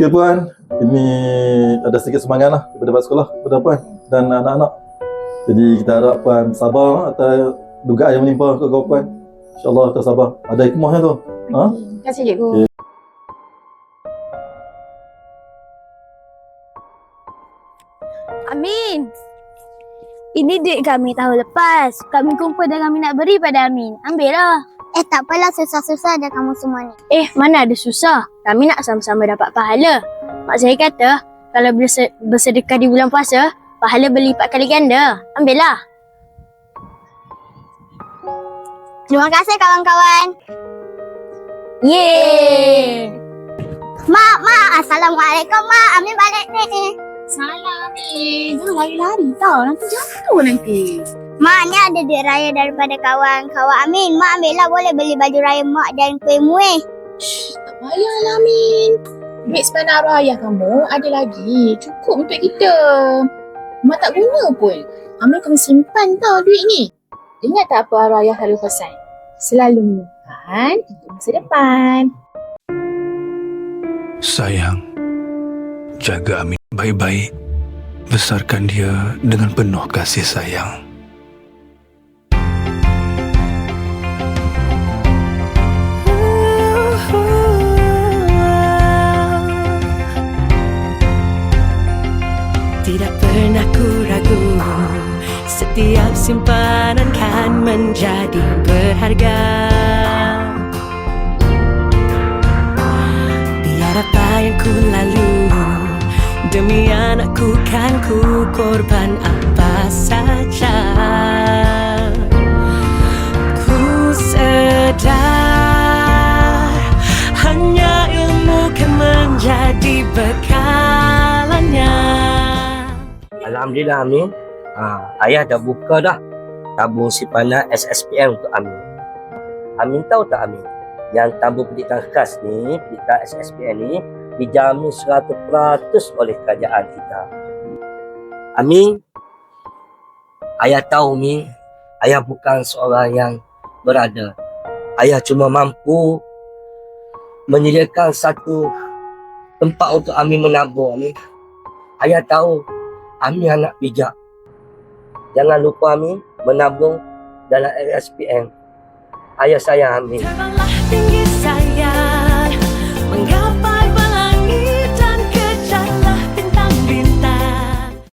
Okey Puan, ini ada sedikit semangat lah daripada sekolah kepada Puan dan anak-anak. Jadi kita harap Puan sabar atas dugaan yang menimpa ke Puan. InsyaAllah kita sabar. Ada hikmahnya tu. Ha? Terima kasih cikgu. Okey. Amin. Ini duit kami tahun lepas. Kami kumpul dan kami nak beri pada Amin. Ambil lah. Tak apalah susah-susah ada kamu semua ni. Mana ada susah. Kami nak sama-sama dapat pahala. Mak saya kata, kalau bersedekah di bulan puasa, pahala berlipat kali ganda. Ambil lah. Terima kasih kawan-kawan. Yeay. Mak, Assalamualaikum Mak. Amin balik ni. Salam ni. Jangan lari-lari tau. Nanti jatuh nanti. Mak, ni ada duit raya daripada kawan-kawan Amin. Mak ambil lah, boleh beli baju raya Mak dan kuih muih. Tak payahlah Min. Duit sepanak raya kamu ada lagi. Cukup untuk kita. Mak tak guna pun. Amin kena simpan tau duit ni. Ingat tak apa arwah ayah selalu pesan? Selalu menyimpan untuk masa depan. Sayang, jaga Amin baik-baik. Besarkan dia dengan penuh kasih sayang. Tidak pernah ku ragu, setiap simpanan kan menjadi berharga. Biar apa yang ku lalu, demi anakku kan ku korban apa saja. Ku sedar hanya ilmu kan menjadi bekalannya. Alhamdulillah Amin. Ayah dah buka dah tabung simpanan SSPM untuk Amin. Amin tahu tak Amin? Yang tabung pendidikan khas ni, pendidikan SSPM ni dijamin 100% oleh kerajaan kita. Amin, ayah tahu Amin, ayah bukan seorang yang berada. Ayah cuma mampu menyediakan satu tempat untuk Amin menabung Amin. Ayah tahu Amin anak bijak. Jangan lupa Amin menabung dalam SSPM. Ayah sayang Amin. Terbanglah tinggi sayang, mengapa